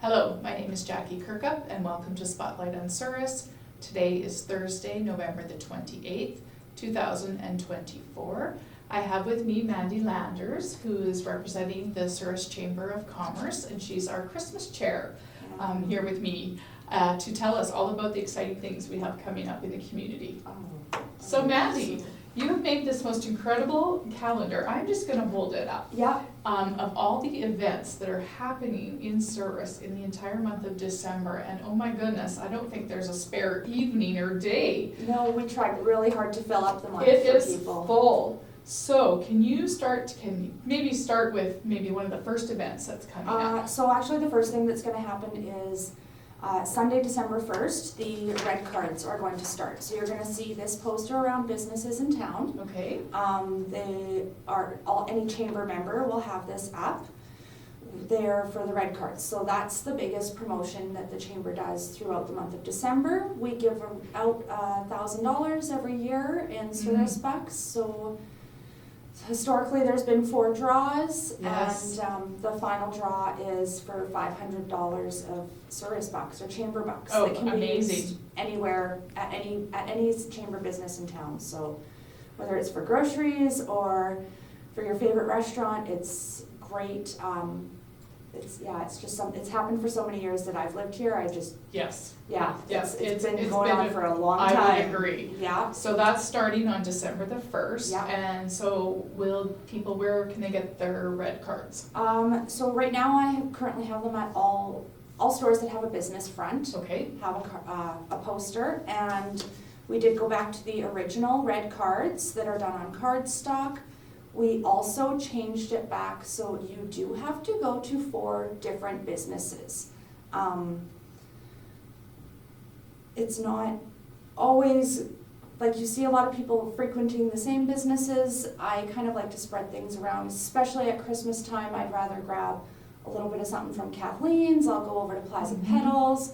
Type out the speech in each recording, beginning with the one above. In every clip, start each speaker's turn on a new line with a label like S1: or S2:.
S1: Hello, my name is Jackie Kirkup and welcome to Spotlight on Souris. Today is Thursday, November the 28th, 2024. I have with me Mandy Landers, who is representing the Souris Chamber of Commerce, and she's our Christmas chair here with me to tell us all about the exciting things we have coming up in the community. So Mandy, you have made this most incredible calendar. I'm just going to hold it up.
S2: Yeah.
S1: Of all the events that are happening in Souris in the entire month of December, and oh my goodness, I don't think there's a spare evening or day.
S2: No, we tried really hard to fill up the month
S1: It
S2: for
S1: is
S2: people.
S1: full. So can you maybe start with maybe one of the first events that's coming up?
S2: So actually the first thing that's going to happen is Sunday, December 1st, the red cards are going to start. So you're going to see this poster around businesses in town.
S1: Okay.
S2: Any chamber member will have this up there for the red cards. So that's the biggest promotion that the chamber does throughout the month of December. We give out $1,000 every year in Souris bucks. So historically there's been 4 draws,
S1: yes.
S2: And the final draw is for $500 of Souris bucks or chamber bucks.
S1: Oh,
S2: that can
S1: amazing.
S2: be used anywhere at any chamber business in town. So whether it's for groceries or for your favorite restaurant, it's great. It's happened for so many years that I've lived here.
S1: Yes.
S2: Yeah.
S1: Yes.
S2: It's been going on for a long time.
S1: I would agree.
S2: Yeah.
S1: So that's starting on December the 1st.
S2: Yeah.
S1: And so where can they get their red cards?
S2: So right now I currently have them at all stores that have a business front.
S1: Okay.
S2: Have a poster, and we did go back to the original red cards that are done on cardstock. We also changed it back so you do have to go to 4 different businesses. It's not always, like you see a lot of people frequenting the same businesses. I kind of like to spread things around, especially at Christmas time. I'd rather grab a little bit of something from Kathleen's, I'll go over to Plaza Petals,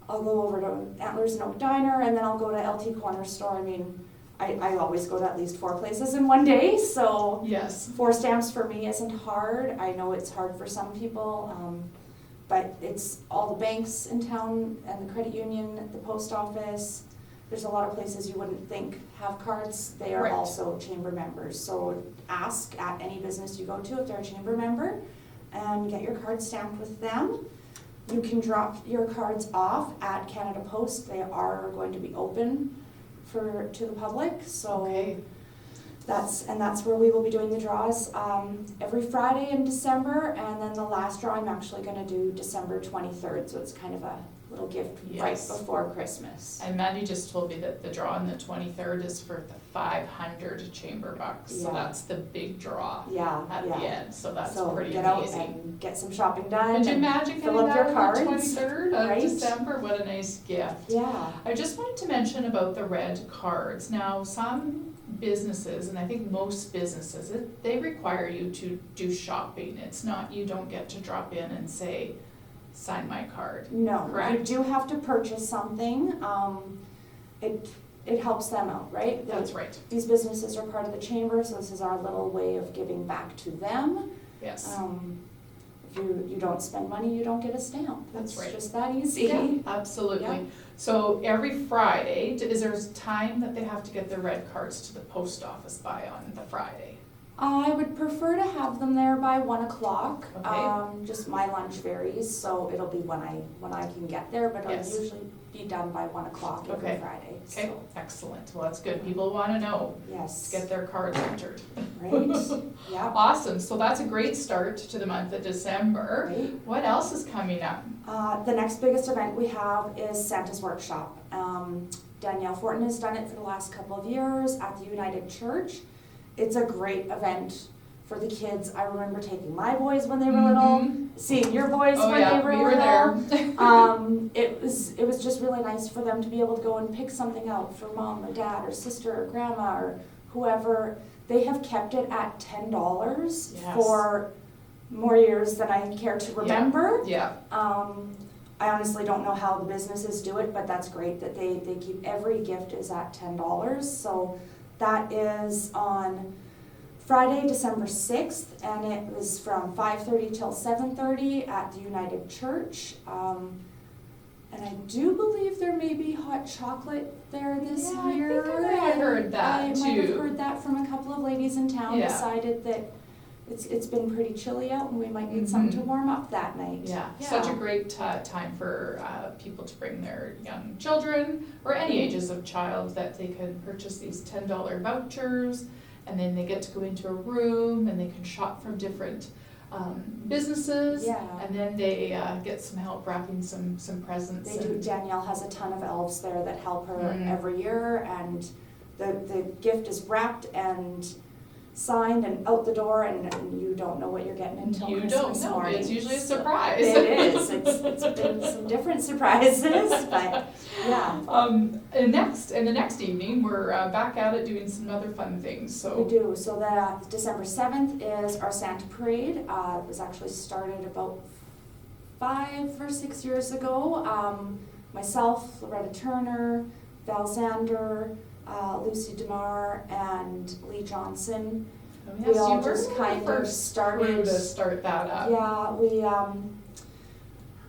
S2: I'll go over to Antlers and Oak Diner, and then I'll go to LT Corner Store. I mean, I always go to at least 4 places in one day, so
S1: yes.
S2: 4 stamps for me isn't hard. I know it's hard for some people, but it's all the banks in town and the credit union, the post office. There's a lot of places you wouldn't think have cards. They are
S1: right.
S2: also chamber members. So ask at any business you go to if they're a chamber member and get your card stamped with them. You can drop your cards off at Canada Post. They are going to be open to the public, so
S1: okay.
S2: that's where we will be doing the draws every Friday in December, and then the last draw I'm actually going to do December 23rd, so it's kind of a little gift
S1: yes.
S2: right before Christmas.
S1: And Mandy just told me that the draw on the 23rd is for the 500 chamber bucks, so that's the big draw at the end, so that's pretty
S2: get
S1: amazing.
S2: Out and get some shopping done.
S1: Could you imagine
S2: fill
S1: getting
S2: up
S1: that
S2: your cards
S1: on the 23rd of
S2: right?
S1: December? What a nice gift.
S2: Yeah.
S1: I just wanted to mention about the red cards. Now, some businesses, and I think most businesses, they require you to do shopping. It's not, you don't get to drop in and say, sign my card.
S2: No,
S1: correct?
S2: you do have to purchase something. It helps them out, right?
S1: That's right.
S2: These businesses are part of the chamber, so this is our little way of giving back to them.
S1: Yes.
S2: If you don't spend money, you don't get a stamp.
S1: That's right.
S2: It's just that easy.
S1: Yeah, absolutely.
S2: Yeah.
S1: So every Friday, is there a time that they have to get their red cards to the post office by on the Friday?
S2: I would prefer to have them there by 1 o'clock.
S1: Okay.
S2: Just my lunch varies, so it'll be when I can get there, but
S1: yes.
S2: I'll usually be done by 1 o'clock every Friday.
S1: Okay,
S2: so.
S1: excellent. Well, that's good. People want to know.
S2: Yes.
S1: Get their cards entered.
S2: Right. Yeah.
S1: Awesome. So that's a great start to the month of December.
S2: Right.
S1: What else is coming up?
S2: The next biggest event we have is Santa's Workshop. Danielle Fortin has done it for the last couple of years at the United Church. It's a great event for the kids. I remember taking my boys when they were little, seeing your boys when they were little. It was just really nice for them to be able to go and pick something out for mom or dad or sister or grandma or whoever. They have kept it at $10
S1: yes.
S2: for more years than I care to remember.
S1: Yeah.
S2: I honestly don't know how the businesses do it, but that's great that they keep every gift is at $10. So that is on Friday, December 6th, and it was from 5:30 till 7:30 at the United Church. And I do believe there may be hot chocolate there this year.
S1: I think I heard that
S2: I
S1: too.
S2: might have heard that from a couple of ladies in town.
S1: Yeah.
S2: Decided that it's been pretty chilly out and we might need something to warm up that night.
S1: Yeah, such a great time for people to bring their young children, or any ages of child, that they can purchase these $10 vouchers, and then they get to go into a room and they can shop from different businesses,
S2: Yeah.
S1: and then they get some help wrapping some presents.
S2: They do. Danielle has a ton of elves there that help her
S1: Mm.
S2: every year, and the gift is wrapped and signed and out the door, and you don't know what you're getting until
S1: You
S2: Christmas
S1: don't know,
S2: morning.
S1: it's usually a
S2: So
S1: surprise.
S2: It is. It's been some different surprises, but yeah.
S1: And the next evening, we're back at it doing some other fun things,
S2: We
S1: so.
S2: do. So the December 7th is our Santa Parade. It was actually started about 5 or 6 years ago. Myself, Loretta Turner, Val Zander, Lucy DeMar, and Lee Johnson.
S1: Oh,
S2: We
S1: yes,
S2: all
S1: you were
S2: just
S1: the
S2: kind of
S1: first crew
S2: started.
S1: to start that up.
S2: Yeah,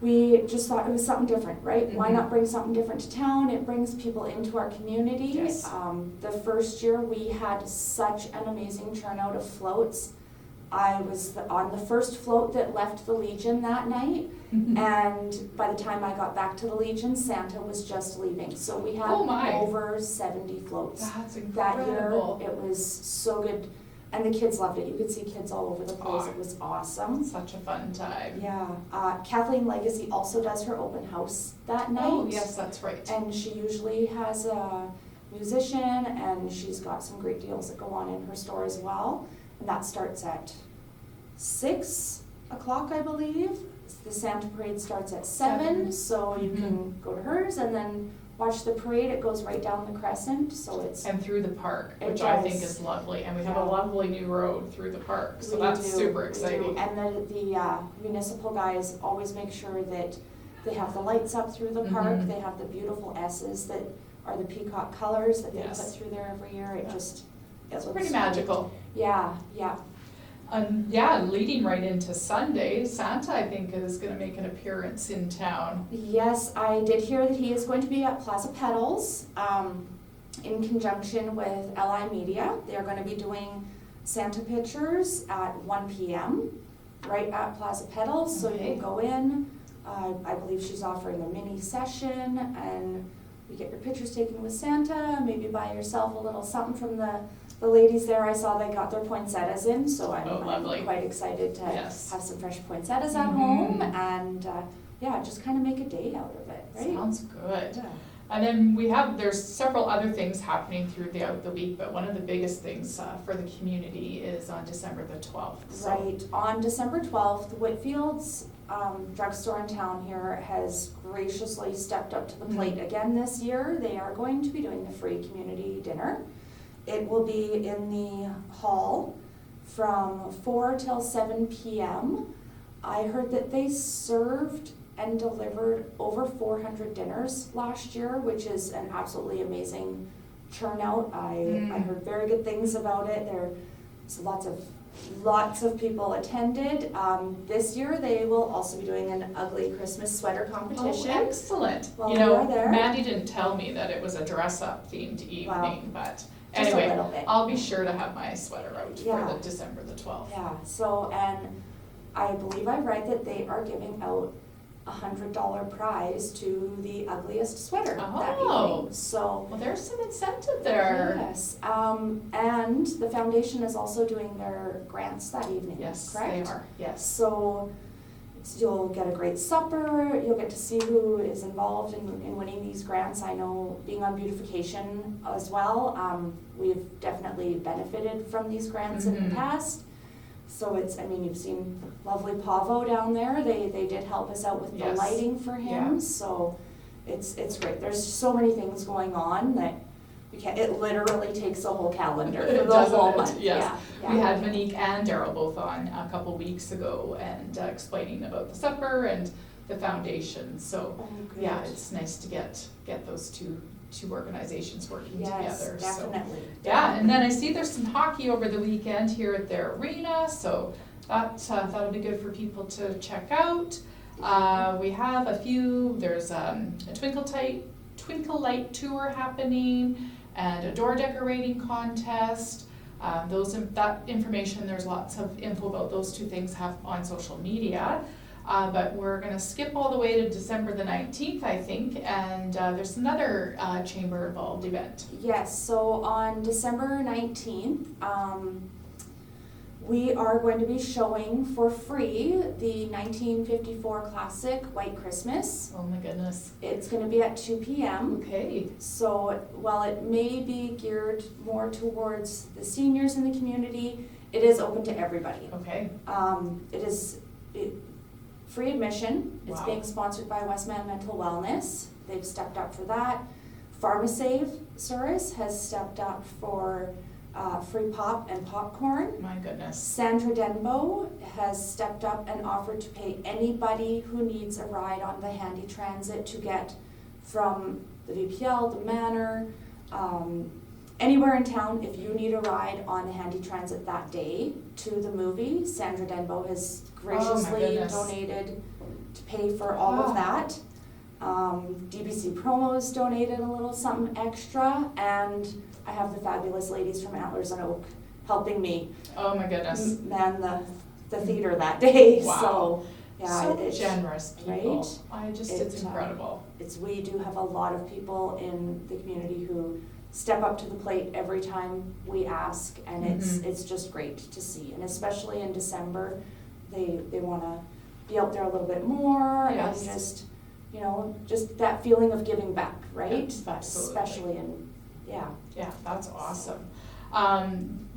S2: we just thought it was something different, right? Why
S1: Mhm.
S2: not bring something different to town? It brings people into our community.
S1: Yes.
S2: The first year we had such an amazing turnout of floats. I was on the first float that left the Legion that night, and by the time I got back to the Legion, Santa was just leaving. So we had
S1: Oh my.
S2: over 70 floats
S1: That's
S2: that year.
S1: incredible.
S2: It was so good, and the kids loved it. You could see kids all over the place.
S1: Aw.
S2: It was awesome.
S1: Such a fun time.
S2: Yeah, Kathleen Legacy also does her open house that night.
S1: Oh, yes, that's right.
S2: And she usually has a musician, and she's got some great deals that go on in her store as well. And that starts at 6 o'clock, I believe. The Santa Parade starts at 7, so you can go to hers and then watch the parade. It goes right down the crescent, so it's.
S1: And through the park,
S2: It
S1: which I
S2: does.
S1: think is lovely, and we have
S2: Yeah.
S1: a lovely new road through the park, so
S2: We
S1: that's
S2: do,
S1: super
S2: we do.
S1: exciting.
S2: And the municipal guys always make sure that they have the lights up through the park.
S1: Mhm.
S2: They have the beautiful S's that are the peacock colors that they
S1: Yes.
S2: put through there every year. It
S1: Yeah.
S2: just,
S1: It's
S2: looks
S1: pretty
S2: great.
S1: magical.
S2: Yeah, yeah.
S1: Yeah, leading right into Sunday, Santa, I think, is gonna make an appearance in town.
S2: Yes, I did hear that he is going to be at Plaza Petals, in conjunction with LI Media. They're gonna be doing Santa pictures at 1 p.m. right at Plaza Petals, so you
S1: Okay.
S2: can go in. I believe she's offering a mini session, and you get your pictures taken with Santa, maybe buy yourself a little something from the ladies there. I saw they got their poinsettias in, so I'm
S1: lovely.
S2: quite excited to
S1: Yes.
S2: have some fresh poinsettias at
S1: Mhm.
S2: home, and yeah, just kind of make a day out of it, right?
S1: Sounds good.
S2: Yeah.
S1: And then there's several other things happening throughout the week, but one of the biggest things for the community is on December the 12th. So-
S2: Right, on December 12th, Whitfield's drugstore in town here has graciously stepped up to the plate again this year. They are going to be doing the free community dinner. It will be in the hall from 4 till 7 p.m. I heard that they served and delivered over 400 dinners last year, which is an absolutely amazing turnout. I heard very good things about it. There's lots of people attended. This year they will also be doing an ugly Christmas sweater competition.
S1: Oh, excellent.
S2: While
S1: You
S2: we
S1: know,
S2: are there.
S1: Mandy didn't tell me that it was a dress-up themed evening, but
S2: Just a
S1: anyway,
S2: little bit.
S1: I'll be sure to have my sweater out
S2: Yeah.
S1: for the December the 12th.
S2: Yeah, so, and I believe I read that they are giving out $100 prize to the ugliest sweater that
S1: Oh.
S2: evening. So,
S1: Well, there's some incentive there.
S2: yes, and the foundation is also doing their grants that evening,
S1: Yes,
S2: correct?
S1: they are, yes.
S2: So you'll get a great supper, you'll get to see who is involved in winning these grants. I know being on beautification as well, we've definitely benefited from these grants in
S1: Mhm.
S2: the past. So you've seen lovely Pavo down there, they did help us out with the
S1: Yes.
S2: lighting for him,
S1: Yeah.
S2: so it's great. There's so many things going on that it literally takes a whole calendar for the
S1: Doesn't
S2: whole
S1: it?
S2: month.
S1: Yes.
S2: Yeah,
S1: We
S2: yeah.
S1: had Monique and Daryl both on a couple weeks ago and explaining about the supper and the foundation. So
S2: Oh,
S1: yeah,
S2: good.
S1: it's nice to get those two two organizations working
S2: Yes,
S1: together.
S2: definitely.
S1: So, yeah, and then I see there's some hockey over the weekend here at their arena, so that'll be good for people to check out. We have a few, there's a Twinkle Light tour happening and a door decorating contest. That information, there's lots of info about those two things on social media. But we're gonna skip all the way to December the 19th, I think, and there's another chamber involved event.
S2: Yes, so on December 19th, we are going to be showing for free the 1954 classic White Christmas.
S1: Oh my goodness.
S2: It's going to be at 2 p.m.
S1: Okay.
S2: So while it may be geared more towards the seniors in the community, it is open to everybody.
S1: Okay.
S2: It is free admission. It's
S1: Wow.
S2: being sponsored by Westman Mental Wellness. They've stepped up for that. PharmaSave Souris has stepped up for free pop and popcorn.
S1: My goodness.
S2: Sandra Denbo has stepped up and offered to pay anybody who needs a ride on the Handy Transit to get from the VPL, the Manor, anywhere in town. If you need a ride on the Handy Transit that day to the movie, Sandra Denbo has graciously
S1: goodness.
S2: donated to pay for all of that. DBC Promos donated a little something extra, and I have the fabulous ladies from Antlers and Oak helping me
S1: Oh my goodness.
S2: man the theater that day.
S1: Wow.
S2: So yeah,
S1: So
S2: it's
S1: generous people.
S2: right?
S1: It's
S2: It,
S1: incredible.
S2: we do have a lot of people in the community who step up to the plate every time we ask, and it's just great to see. And especially in December, they want to be out there a little bit more
S1: Yes.
S2: and just that feeling of giving back, right?
S1: Yeah, absolutely.
S2: Especially in
S1: Yeah, that's awesome.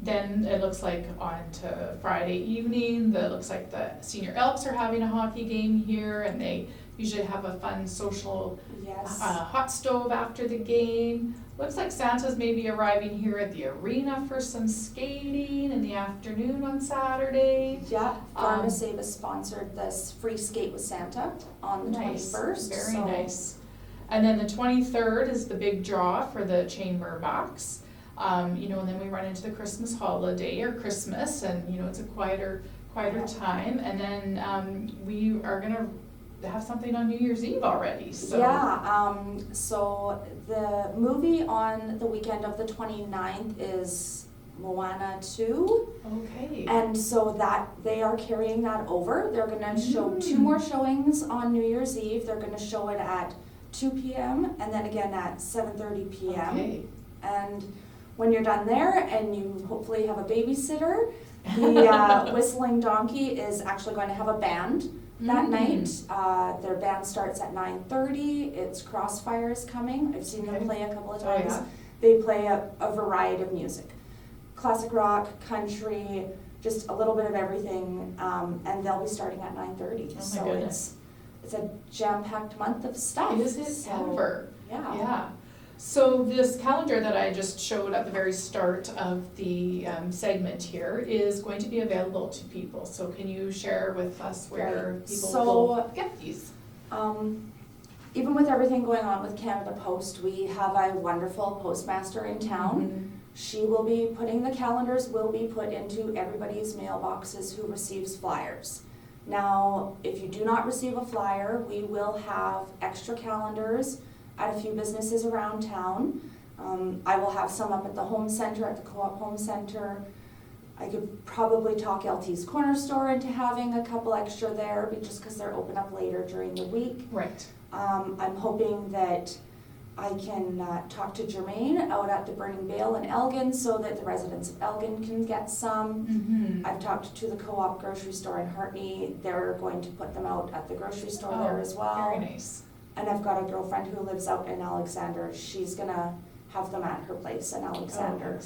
S1: Then it looks like on to Friday evening, looks like the Senior Elks are having a hockey game here, and they usually have a fun social
S2: yes.
S1: hot stove after the game. Looks like Santa's maybe arriving here at the arena for some skating in the afternoon on Saturday.
S2: Yeah, PharmaSave has sponsored this free skate with Santa on the
S1: Nice,
S2: 21st.
S1: very
S2: so
S1: nice. And then the 23rd is the big draw for the chamber box. And then we run into the Christmas holiday or Christmas, and it's a quieter time. And then we are gonna have something on New Year's Eve already. So
S2: yeah, so the movie on the weekend of the 29th is Moana 2.
S1: Okay.
S2: And so that they are carrying that over. They're gonna show 2 more showings on New Year's Eve. They're gonna show it at 2 p.m. and then again at 7:30 p.m.
S1: Okay.
S2: And when you're done there and you hopefully have a babysitter, the Whistling Donkey is actually going to have a band that night. Their band starts at 9:30. It's Crossfires coming. I've seen them play a couple of times.
S1: Oh, yeah.
S2: They play a variety of music. Classic rock, country, just a little bit of everything, and they'll be starting at 9:30.
S1: Oh my
S2: so
S1: goodness.
S2: it's a jam-packed month of stuff.
S1: Is it ever?
S2: Yeah.
S1: Yeah. So this calendar that I just showed at the very start of the segment here is going to be available to people. So can you share with us where
S2: Right.
S1: people
S2: So,
S1: will get these?
S2: Even with everything going on with Canada Post, we have a wonderful postmaster in town. She will be the calendars will be put into everybody's mailboxes who receives flyers. Now, if you do not receive a flyer, we will have extra calendars at a few businesses around town. I will have some up at the home center, at the Co-op Home Center. I could probably talk LT's Corner Store into having a couple extra there, just because they're open up later during the week.
S1: Right.
S2: I'm hoping that I can talk to Jermaine out at the Burning Bale in Elgin so that the residents of Elgin can get some. I've talked to the Co-op grocery store in Hartney. They're going to put them out at the grocery store there as well.
S1: Very nice.
S2: And I've got a girlfriend who lives out in Alexander. She's gonna have them at her place in Alexander.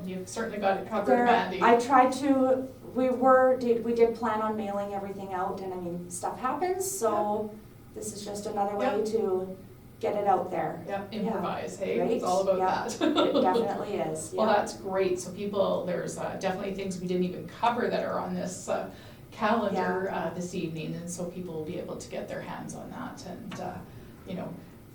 S1: You've certainly got it covered, Mandy.
S2: I tried to. We did plan on mailing everything out, and I mean stuff happens. So this is just another way to get it out there.
S1: Yep, improvise, hey,
S2: Right?
S1: it's all about that.
S2: It definitely is.
S1: Well, that's great. So there's definitely things we didn't even cover that are on this calendar this evening, and so people will be able to get their hands on that and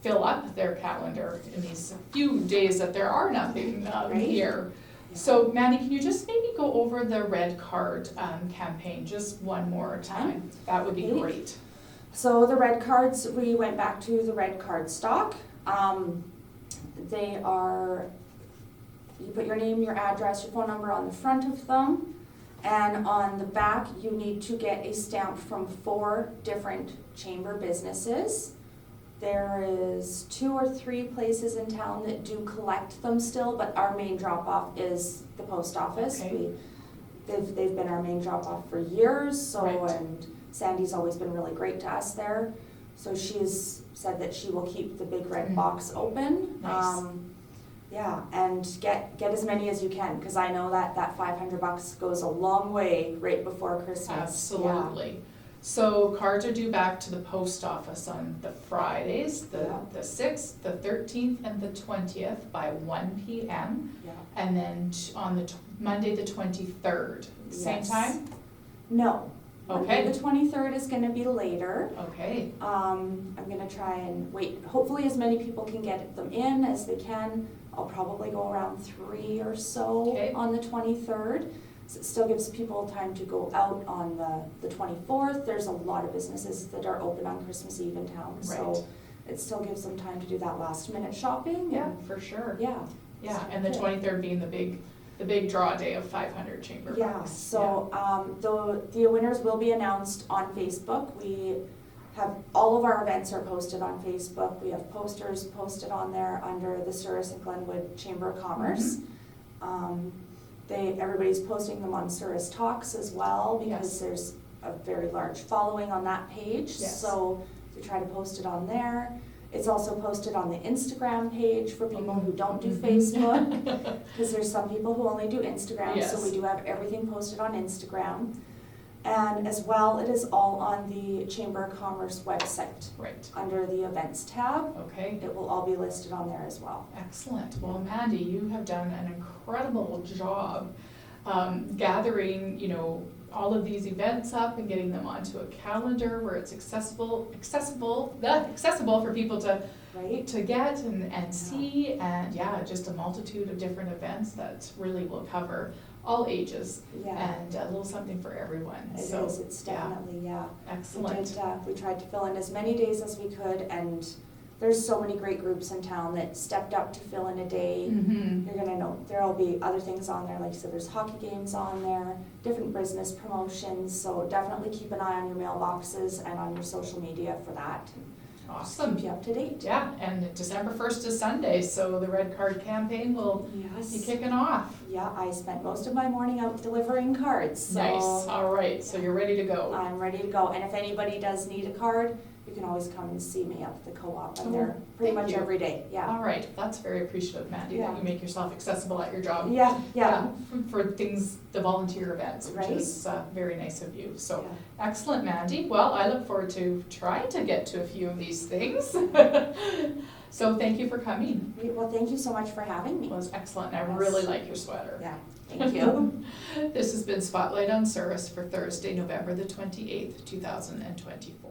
S1: fill up their calendar in these few days that there are nothing
S2: Right.
S1: here. So Mandy, can you just maybe go over the red card campaign just one more time? That would be
S2: Okay.
S1: great.
S2: So the red cards, we went back to the red card stock. They are, you put your name, your address, your phone number on the front of them. And on the back, you need to get a stamp from 4 different chamber businesses. There is 2 or 3 places in town that do collect them still, but our main drop-off is the post office.
S1: Okay.
S2: They've been our main drop-off for years, so,
S1: Right.
S2: and Sandy's always been really great to us there. So she's said that she will keep the big red box open.
S1: Nice.
S2: Yeah, and get as many as you can, because I know that $500 goes a long way right before Christmas.
S1: Absolutely. So cards are due back to the post office on the Fridays,
S2: Yeah.
S1: the 6th, the 13th, and the 20th by 1 p.m.
S2: Yeah.
S1: And then on the Monday, the 23rd, same
S2: Yes.
S1: time?
S2: No.
S1: Okay.
S2: Monday, the 23rd is gonna be later.
S1: Okay,
S2: I'm gonna try and wait, hopefully as many people can get them in as they can. I'll probably go around 3 or so
S1: Okay.
S2: on the 23rd. So it still gives people time to go out on the 24th. There's a lot of businesses that are open on Christmas Eve in town,
S1: Right.
S2: so it still gives them time to do that last minute shopping.
S1: yeah,
S2: and-
S1: for sure.
S2: Yeah.
S1: Yeah,
S2: So
S1: and the
S2: good.
S1: 23rd being the big draw day of 500 chamber
S2: Yeah,
S1: bucks.
S2: so, the winners will be announced on Facebook. We have, all of our events are posted on Facebook. We have posters posted on there under the Souris and Glenwood Chamber of Commerce. Everybody's posting them on Souris Talks as well, because
S1: Yes.
S2: there's a very large following on that page.
S1: Yes.
S2: So we try to post it on there. It's also posted on the Instagram page for people who don't do Facebook, because there's some people who only do Instagram, so
S1: Yes.
S2: we do have everything posted on Instagram. And as well, it is all on the Chamber of Commerce website,
S1: Right,
S2: under the events tab.
S1: okay.
S2: It will all be listed on there as well.
S1: Excellent. Well, Mandy, you have done an incredible job gathering, all of these events up and getting them onto a calendar where it's accessible for people
S2: Right?
S1: to get and see, and yeah, just a multitude of different events that really will cover all ages
S2: Yeah,
S1: and a little something for everyone.
S2: it
S1: So,
S2: is, it's
S1: yeah,
S2: definitely, yeah.
S1: excellent.
S2: We tried to fill in as many days as we could, and there's so many great groups in town that stepped up to fill in a day.
S1: Mm-hmm.
S2: You're gonna know, there'll be other things on there, like you said, there's hockey games on there, different business promotions, so definitely keep an eye on your mailboxes and on your social media for that.
S1: Awesome.
S2: Keep you up to date.
S1: Yeah, and December 1st is Sunday, so the Red Card campaign will be
S2: Yes.
S1: kicking off.
S2: Yeah, I spent most of my morning out delivering cards, so.
S1: Nice, all right, so you're ready to go.
S2: I'm ready to go, and if anybody does need a card, you can always come and see me up at the co-op. I'm there pretty
S1: thank
S2: much
S1: you.
S2: every day, yeah.
S1: All right, that's very appreciative, Mandy, that
S2: Yeah.
S1: you make yourself accessible at your job.
S2: Yeah, yeah.
S1: For things, the volunteer events, which
S2: Right.
S1: is very nice of you. So,
S2: Yeah.
S1: excellent, Mandy. Well, I look forward to trying to get to a few of these things. So thank you for coming.
S2: Well, thank you so much for having me.
S1: It was excellent. I
S2: Yes.
S1: really like your sweater.
S2: Yeah, thank you.
S1: This has been Spotlight on Souris for Thursday, November the 28th, 2024.